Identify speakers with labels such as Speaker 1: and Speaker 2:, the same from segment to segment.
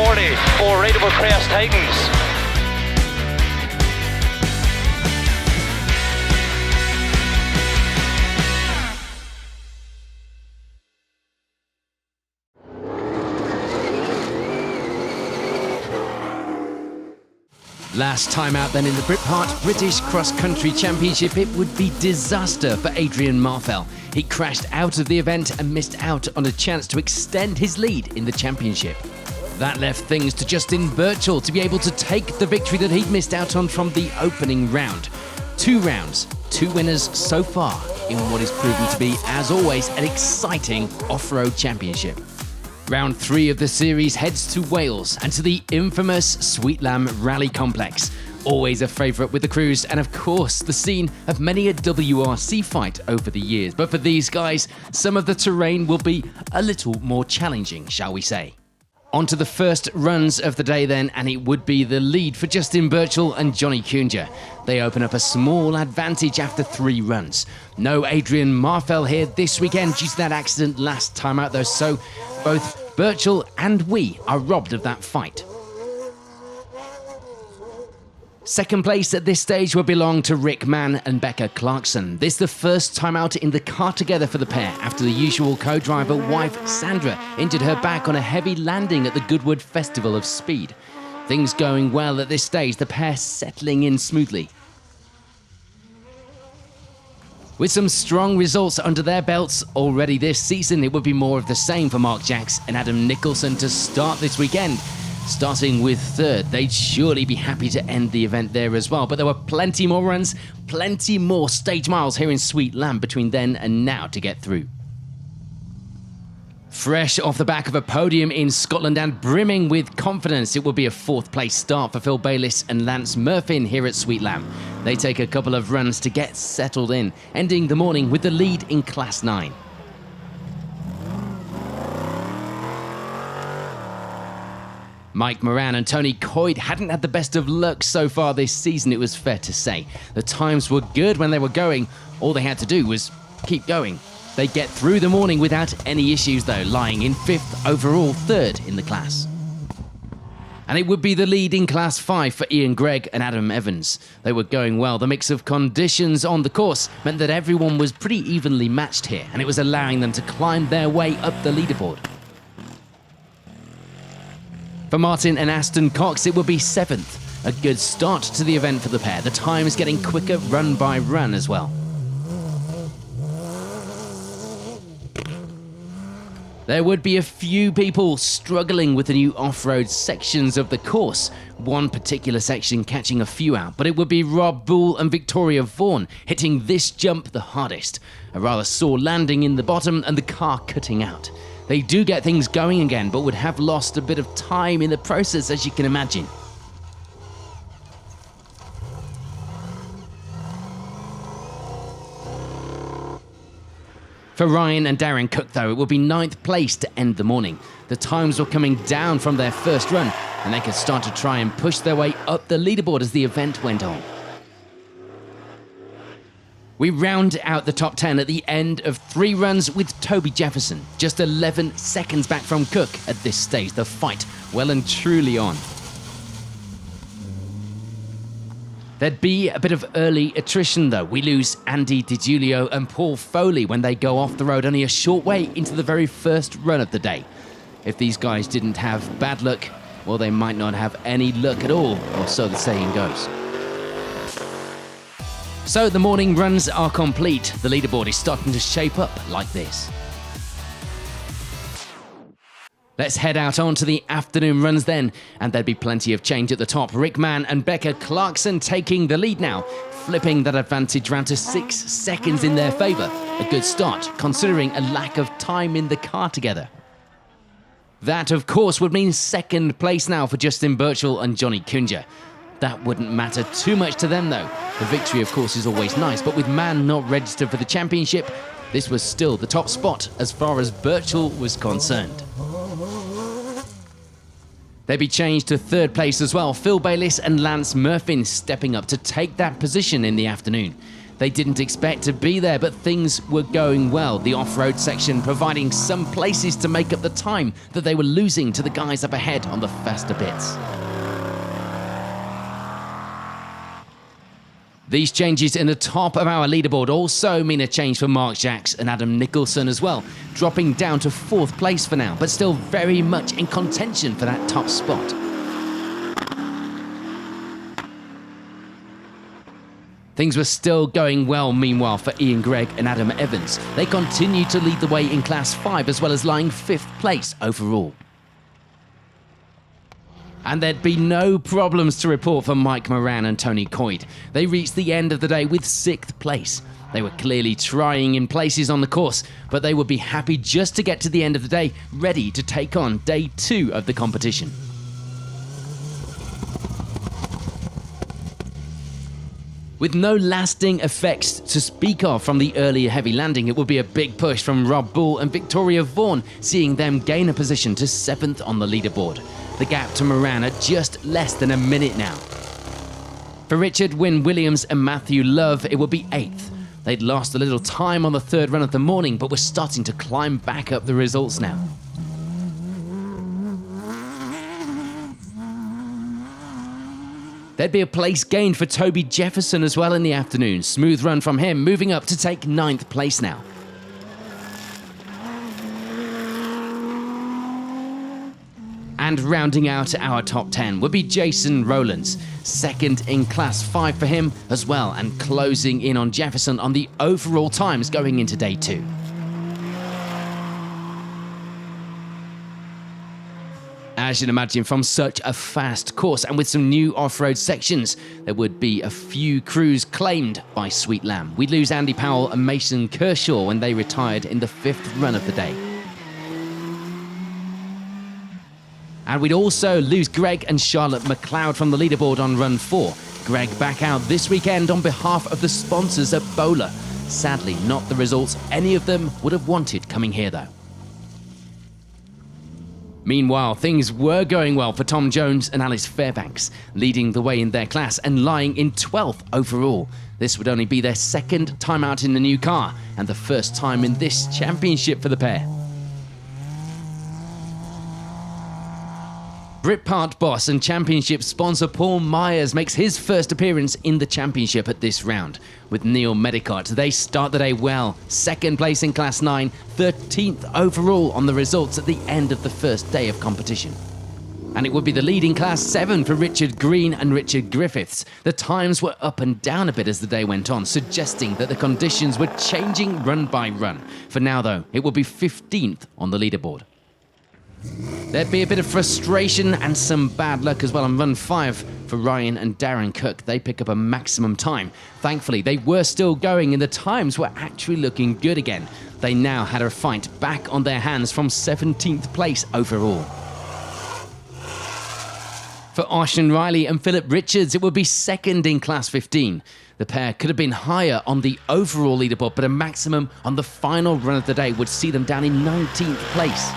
Speaker 1: 40 for Rateable Crest Titans.
Speaker 2: Last time out then in the Brit British Cross Country Championship, it would be disaster for Adrian Marfell. He crashed out of the event and missed out on a chance to extend his lead in the championship. That left things to Justin Birchall to be able to take the victory that he'd missed out on from the opening round. 2 rounds, 2 winners so far in what is proving to be, as always, an exciting off-road championship. Round 3 of the series heads to Wales and to the infamous Sweet Lamb Rally Complex. Always a favourite with the crews and of course the scene of many a WRC fight over the years. But for these guys, some of the terrain will be a little more challenging, shall we say. On to the first runs of the day then, and it would be the lead for Justin Birchall and Johnny Cunha. They open up a small advantage after 3 runs. No Adrian Marfell here this weekend due to that accident last time out though, so both Birchall and we are robbed of that fight. Second place at this stage will belong to Rick Mann and Becca Clarkson. This is the first time out in the car together for the pair after the usual co-driver wife Sandra injured her back on a heavy landing at the Goodwood Festival of Speed. Things going well at this stage, the pair settling in smoothly. With some strong results under their belts already this season, it would be more of the same for Mark Jacks and Adam Nicholson to start this weekend. Starting with 3rd, they'd surely be happy to end the event there as well, but there were plenty more runs, plenty more stage miles here in Sweet Lamb between then and now to get through. Fresh off the back of a podium in Scotland and brimming with confidence, it will be a 4th place start for Phil Bayliss and Lance Murphin here at Sweet Lamb. They take a couple of runs to get settled in, ending the morning with the lead in Class 9. Mike Moran and Tony Coyd hadn't had the best of luck so far this season, it was fair to say. The times were good when they were going, all they had to do was keep going. They get through the morning without any issues though, lying in 5th overall, 3rd in the class. And it would be the lead in Class 5 for Ian Gregg and Adam Evans. They were going well. The mix of conditions on the course meant that everyone was pretty evenly matched here, and it was allowing them to climb their way up the leaderboard. For Martin and Aston Cox, it would be 7th. A good start to the event for the pair. The times getting quicker run by run as well. There would be a few people struggling with the new off-road sections of the course, one particular section catching a few out, but it would be Rob Bull and Victoria Vaughan hitting this jump the hardest. A rather sore landing in the bottom and the car cutting out. They do get things going again, but would have lost a bit of time in the process, as you can imagine. For Ryan and Darren Cook, though, it would be 9th place to end the morning. The times were coming down from their first run, and they could start to try and push their way up the leaderboard as the event went on. We round out the top 10 at the end of 3 runs with Toby Jefferson, just 11 seconds back from Cook at this stage. The fight well and truly on. There'd be a bit of early attrition though. We lose Andy DiGiulio and Paul Foley when they go off the road only a short way into the very first run of the day. If these guys didn't have bad luck, well, they might not have any luck at all, or so the saying goes. So the morning runs are complete. The leaderboard is starting to shape up like this. Let's head out onto the afternoon runs then, and there'd be plenty of change at the top. Rick Mann and Becca Clarkson taking the lead now, flipping that advantage round to 6 seconds in their favour. A good start, considering a lack of time in the car together. That, of course, would mean 2nd place now for Justin Birchall and Johnny Cunha. That wouldn't matter too much to them, though. The victory, of course, is always nice, but with Mann not registered for the championship, this was still the top spot as far as Birchall was concerned. They'd be changed to 3rd place as well. Phil Bayliss and Lance Murphin stepping up to take that position in the afternoon. They didn't expect to be there, but things were going well. The off-road section providing some places to make up the time that they were losing to the guys up ahead on the faster bits. These changes in the top of our leaderboard also mean a change for Mark Jacks and Adam Nicholson as well, dropping down to 4th place for now, but still very much in contention for that top spot. Things were still going well, meanwhile, for Ian Gregg and Adam Evans. They continued to lead the way in Class 5 as well as lying 5th place overall. And there'd be no problems to report for Mike Moran and Tony Coyd. They reached the end of the day with 6th place. They were clearly trying in places on the course, but they would be happy just to get to the end of the day, ready to take on day 2 of the competition. With no lasting effects to speak of from the earlier heavy landing, it would be a big push from Rob Bull and Victoria Vaughan, seeing them gain a position to 7th on the leaderboard. The gap to Moran at just less than a minute now. For Richard Wynne Williams and Matthew Love, it would be 8th. They'd lost a little time on the 3rd run of the morning, but were starting to climb back up the results now. There'd be a place gained for Toby Jefferson as well in the afternoon. Smooth run from him, moving up to take 9th place now. And rounding out our top 10 would be Jason Rowlands, 2nd in Class 5 for him as well, and closing in on Jefferson on the overall times going into day 2. As you'd imagine, from such a fast course and with some new off-road sections, there would be a few crews claimed by Sweet Lamb. We'd lose Andy Powell and Mason Kershaw when they retired in the 5th run of the day. And we'd also lose Greg and Charlotte McLeod from the leaderboard on run 4. Greg back out this weekend on behalf of the sponsors at Bowler. Sadly, not the results any of them would have wanted coming here though. Meanwhile, things were going well for Tom Jones and Alice Fairbanks, leading the way in their class and lying in 12th overall. This would only be their 2nd time out in the new car and the first time in this championship for the pair. Britpart boss and championship sponsor Paul Myers makes his first appearance in the championship at this round. With Neil Medicott, they start the day well. 2nd place in Class 9, 13th overall on the results at the end of the first day of competition. And it would be the lead in Class 7 for Richard Green and Richard Griffiths. The times were up and down a bit as the day went on, suggesting that the conditions were changing run by run. For now though, it will be 15th on the leaderboard. There'd be a bit of frustration and some bad luck as well on run 5 for Ryan and Darren Cook. They pick up a maximum time. Thankfully, they were still going and the times were actually looking good again. They now had a fight back on their hands from 17th place overall. For Ocean Riley and Philip Richards, it would be 2nd in Class 15. The pair could have been higher on the overall leaderboard, but a maximum on the final run of the day would see them down in 19th place.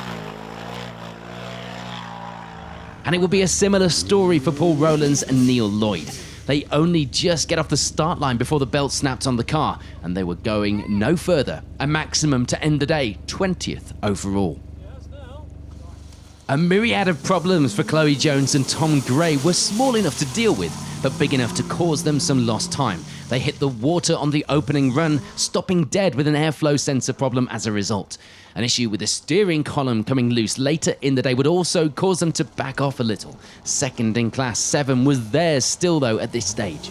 Speaker 2: And it will be a similar story for Paul Rowlands and Neil Lloyd. They only just get off the start line before the belt snapped on the car, and they were going no further. A maximum to end the day, 20th overall. A myriad of problems for Chloe Jones and Tom Gray were small enough to deal with, but big enough to cause them some lost time. They hit the water on the opening run, stopping dead with an airflow sensor problem as a result. An issue with the steering column coming loose later in the day would also cause them to back off a little. 2nd in Class 7 was theirs still though at this stage.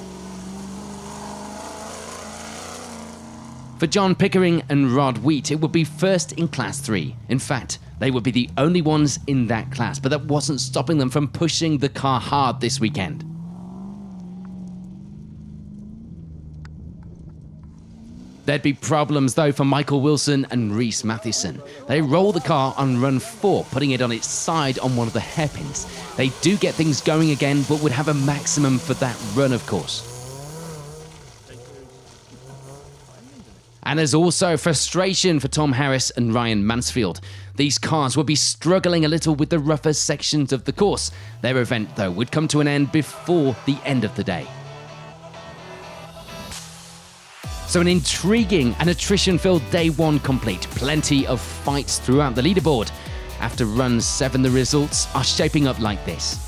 Speaker 2: For John Pickering and Rod Wheat, it would be 1st in Class 3. In fact, they would be the only ones in that class, but that wasn't stopping them from pushing the car hard this weekend. There'd be problems though for Michael Wilson and Reese Matheson. They roll the car on run 4, putting it on its side on one of the hairpins. They do get things going again, but would have a maximum for that run, of course. And there's also frustration for Tom Harris and Ryan Mansfield. These cars will be struggling a little with the rougher sections of the course. Their event, though, would come to an end before the end of the day. So an intriguing and attrition-filled day one complete. Plenty of fights throughout the leaderboard. After run 7, the results are shaping up like this.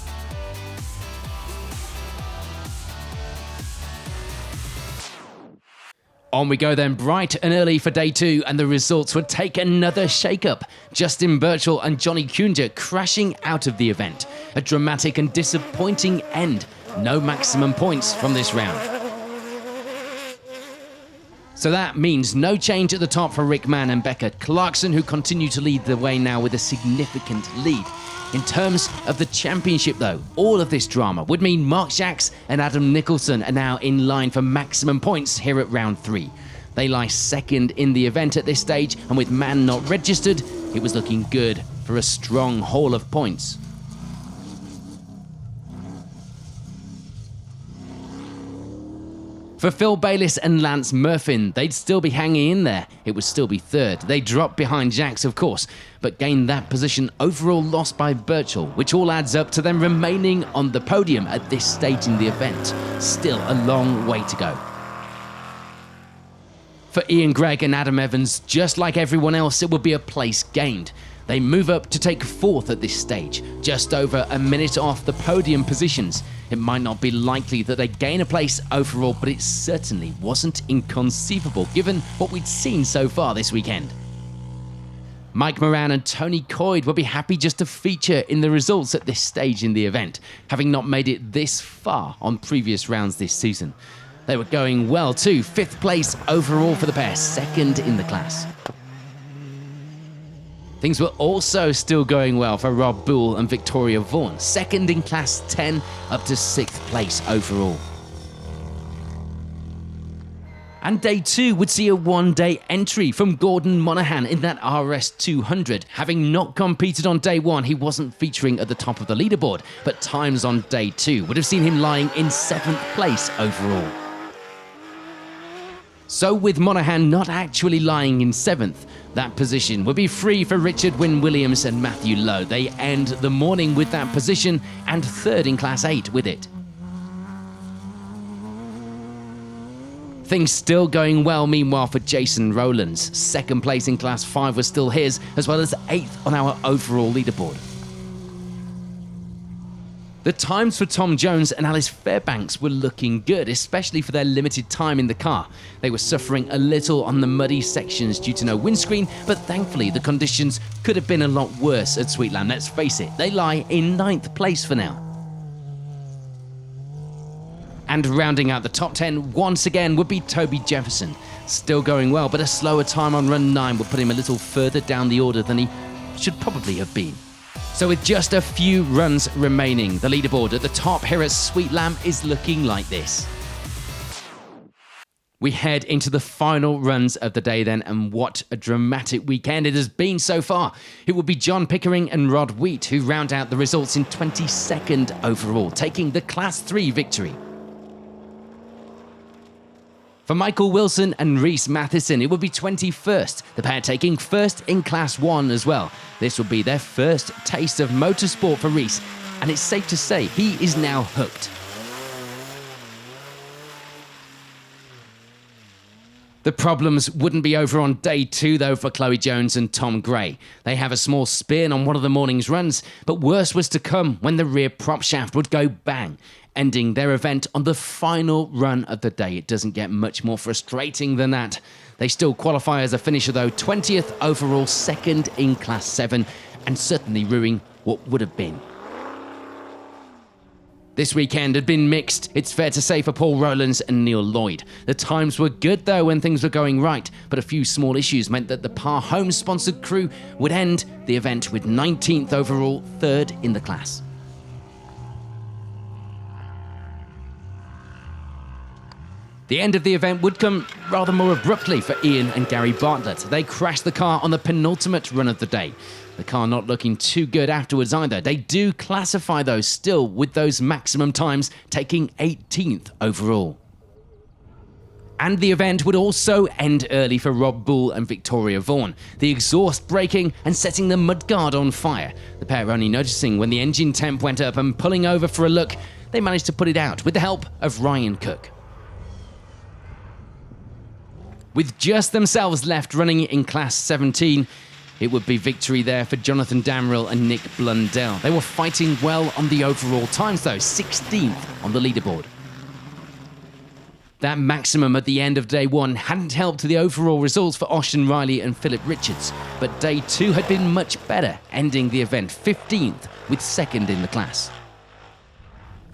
Speaker 2: On we go then, bright and early for day 2, and the results would take another shake-up. Justin Birchall and Johnny Kunja crashing out of the event. A dramatic and disappointing end. No maximum points from this round. So that means no change at the top for Rick Mann and Becca Clarkson, who continue to lead the way now with a significant lead. In terms of the championship though, all of this drama would mean Mark Jacks and Adam Nicholson are now in line for maximum points here at round 3. They lie second in the event at this stage, and with Mann not registered, it was looking good for a strong haul of points. For Phil Bayliss and Lance Murfin, they'd still be hanging in there. It would still be third. They dropped behind Jacks, of course, but gained that position overall lost by Birchall, which all adds up to them remaining on the podium at this stage in the event. Still a long way to go. For Ian Gregg and Adam Evans, just like everyone else, it would be a place gained. They move up to take 4th at this stage, just over a minute off the podium positions. It might not be likely that they gain a place overall, but it certainly wasn't inconceivable given what we'd seen so far this weekend. Mike Moran and Tony Coyd will be happy just to feature in the results at this stage in the event, having not made it this far on previous rounds this season. They were going well too, 5th place overall for the pair, 2nd in the class. Things were also still going well for Rob Bull and Victoria Vaughan, 2nd in Class 10 up to 6th place overall. And day 2 would see a one-day entry from Gordon Monaghan in that RS 200. Having not competed on day 1, he wasn't featuring at the top of the leaderboard, but times on day 2 would have seen him lying in 7th place overall. So with Monaghan not actually lying in 7th, that position would be free for Richard Wynne-Williams and Matthew Lowe. They end the morning with that position and 3rd in Class 8 with it. Things still going well meanwhile for Jason Rowlands. 2nd place in Class 5 was still his, as well as 8th on our overall leaderboard. The times for Tom Jones and Alice Fairbanks were looking good, especially for their limited time in the car. They were suffering a little on the muddy sections due to no windscreen, but thankfully the conditions could have been a lot worse at Sweetland. Let's face it, they lie in 9th place for now. And rounding out the top 10 once again would be Toby Jefferson. Still going well, but a slower time on run 9 would put him a little further down the order than he should probably have been. So with just a few runs remaining, the leaderboard at the top here at Sweet Lamb is looking like this. We head into the final runs of the day then, and what a dramatic weekend it has been so far. It would be John Pickering and Rod Wheat who round out the results in 22nd overall, taking the Class 3 victory. For Michael Wilson and Reese Matheson, it would be 21st, the pair taking 1st in Class 1 as well. This will be their first taste of motorsport for Reese, and it's safe to say he is now hooked. The problems wouldn't be over on day 2 though for Chloe Jones and Tom Gray. They have a small spin on one of the morning's runs, but worse was to come when the rear prop shaft would go bang, ending their event on the final run of the day. It doesn't get much more frustrating than that. They still qualify as a finisher though, 20th overall, 2nd in Class 7, and certainly ruining what would have been. This weekend had been mixed, it's fair to say, for Paul Rowlands and Neil Lloyd. The times were good though when things were going right, but a few small issues meant that the Par Home sponsored crew would end the event with 19th overall, 3rd in the class. The end of the event would come rather more abruptly for Ian and Gary Bartlett. They crashed the car on the penultimate run of the day. The car not looking too good afterwards either. They do classify though still with those maximum times, taking 18th overall. And the event would also end early for Rob Bull and Victoria Vaughan, the exhaust breaking and setting the mudguard on fire. The pair only noticing when the engine temp went up, and pulling over for a look, they managed to put it out with the help of Ryan Cook. With just themselves left running in Class 17, it would be victory there for Jonathan Damrell and Nick Blundell. They were fighting well on the overall times though, 16th on the leaderboard. That maximum at the end of day one hadn't helped the overall results for Ocean Riley and Philip Richards, but day two had been much better, ending the event 15th with second in the class.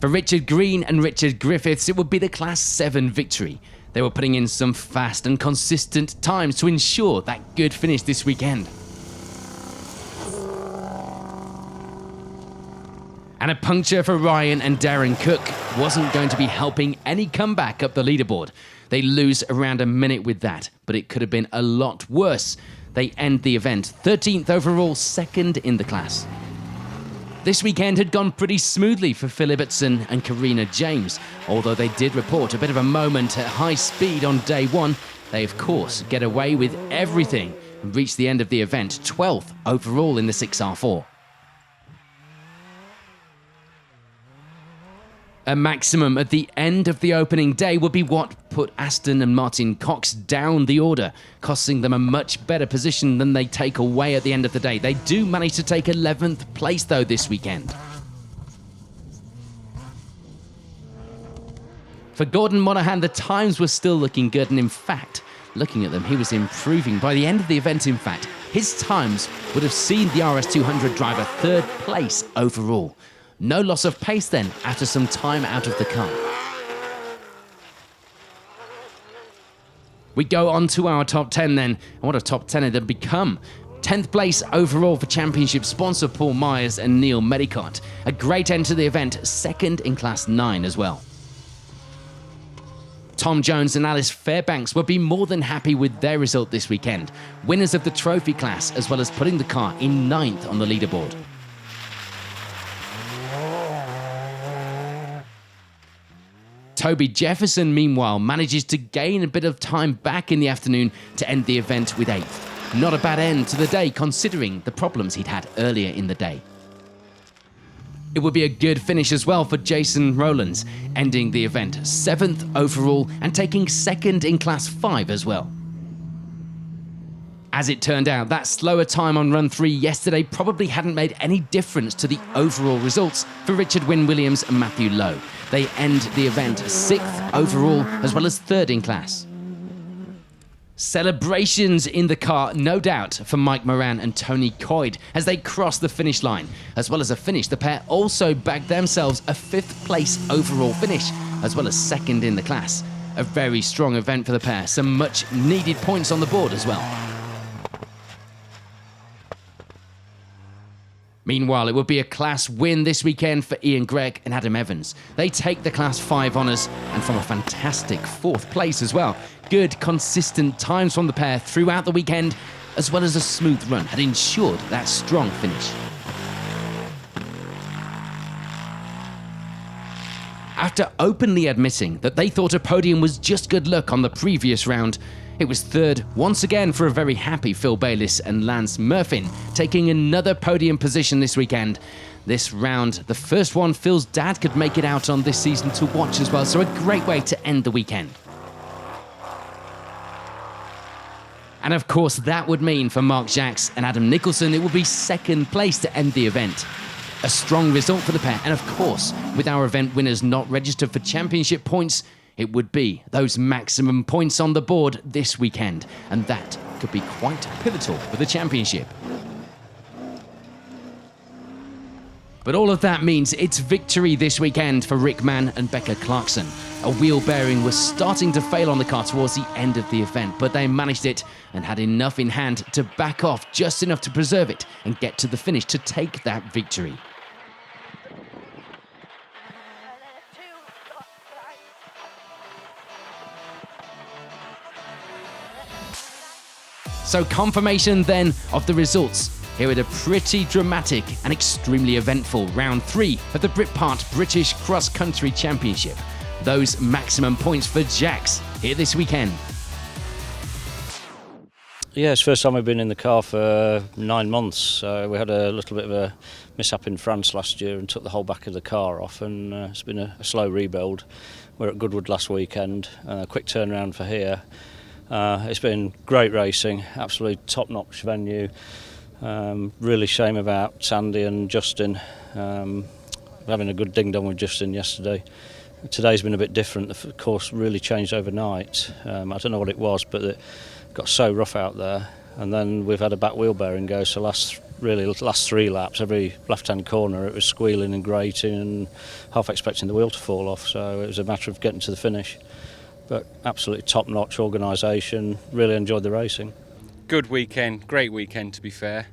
Speaker 2: For Richard Green and Richard Griffiths, it would be the Class 7 victory. They were putting in some fast and consistent times to ensure that good finish this weekend. And a puncture for Ryan and Darren Cook wasn't going to be helping any comeback up the leaderboard. They lose around a minute with that, but it could have been a lot worse. They end the event 13th overall, second in the class. This weekend had gone pretty smoothly for Phil Ibbotson and Karina James. Although they did report a bit of a moment at high speed on day one, they of course get away with everything and reach the end of the event 12th overall in the 6R4. A maximum at the end of the opening day would be what put Aston and Martin Cox down the order, costing them a much better position than they take away at the end of the day. They do manage to take 11th place though this weekend. For Gordon Monaghan, the times were still looking good, and in fact, looking at them, he was improving. By the end of the event, in fact, his times would have seen the RS200 driver third place overall. No loss of pace then, after some time out of the car. We go on to our top 10 then, and what a top 10 it had become. 10th place overall for championship sponsor Paul Myers and Neil Medicott. A great end to the event, second in Class 9 as well. Tom Jones and Alice Fairbanks would be more than happy with their result this weekend. Winners of the trophy class, as well as putting the car in 9th on the leaderboard. Toby Jefferson, meanwhile, manages to gain a bit of time back in the afternoon to end the event with 8th. Not a bad end to the day, considering the problems he'd had earlier in the day. It would be a good finish as well for Jason Rowlands, ending the event 7th overall and taking 2nd in Class 5 as well. As it turned out, that slower time on run 3 yesterday probably hadn't made any difference to the overall results for Richard Wynne-Williams and Matthew Lowe. They end the event 6th overall, as well as 3rd in class. Celebrations in the car, no doubt, for Mike Moran and Tony Coyd as they cross the finish line. As well as a finish, the pair also bagged themselves a 5th place overall finish, as well as 2nd in the class. A very strong event for the pair, some much needed points on the board as well. Meanwhile, it would be a class win this weekend for Ian Gregg and Adam Evans. They take the Class 5 honours, and from a fantastic 4th place as well. Good, consistent times from the pair throughout the weekend, as well as a smooth run, had ensured that strong finish. After openly admitting that they thought a podium was just good luck on the previous round, it was 3rd once again for a very happy Phil Bayliss and Lance Murphin, taking another podium position this weekend. This round, the first one Phil's dad could make it out on this season to watch as well, so a great way to end the weekend. And of course, that would mean for Mark Jacks and Adam Nicholson, it would be 2nd place to end the event. A strong result for the pair, and of course, with our event winners not registered for championship points, it would be those maximum points on the board this weekend, and that could be quite pivotal for the championship. But all of that means it's victory this weekend for Rick Mann and Becca Clarkson. A wheel bearing was starting to fail on the car towards the end of the event, but they managed it and had enough in hand to back off just enough to preserve it and get to the finish to take that victory. So confirmation then of the results here at a pretty dramatic and extremely eventful round 3 of the Britpart British Cross Country Championship. Those maximum points for Jacks here this weekend.
Speaker 3: Yeah, it's the first time we've been in the car for 9 months. We had a little bit of a mishap in France last year and took the whole back of the car off, and it's been a slow rebuild. We're at Goodwood last weekend, a quick turnaround for here. It's been great racing, absolutely top-notch venue. Really shame about Sandy and Justin. Having a good ding-dong with Justin yesterday. Today's been a bit different. The course really changed overnight. I don't know what it was, but it got so rough out there. And then we've had a back wheel bearing go, so last 3 laps, every left-hand corner it was squealing and grating and half expecting the wheel to fall off. So it was a matter of getting to the finish. But absolutely top-notch organisation. Really enjoyed the racing.
Speaker 4: Good weekend, great weekend to be fair.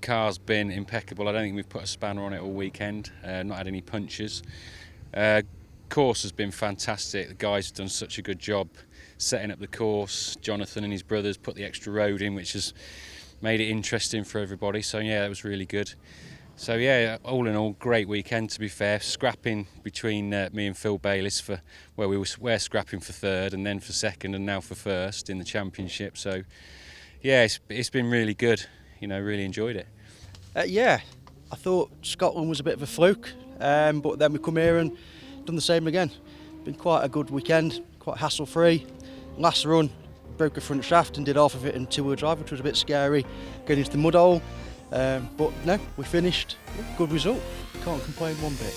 Speaker 4: Car's been impeccable. I don't think we've put a spanner on it all weekend. Not had any punches. Course has been fantastic. The guys have done such a good job setting up the course. Jonathan and his brothers put the extra road in, which has made it interesting for everybody. So yeah, it was really good. So yeah, all in all, great weekend to be fair. Scrapping between me and Phil Bayliss for where we're scrapping for third and then for second and now for first in the championship. So yeah, it's been really good. You know, really enjoyed it.
Speaker 5: Yeah, I thought Scotland was a bit of a fluke, but then we come here and done the same again. Been quite a good weekend, quite hassle-free. Last run, broke a front shaft and did half of it in two-wheel drive, which was a bit scary, getting into the mud hole. But no, we finished. Good result. Can't complain one bit.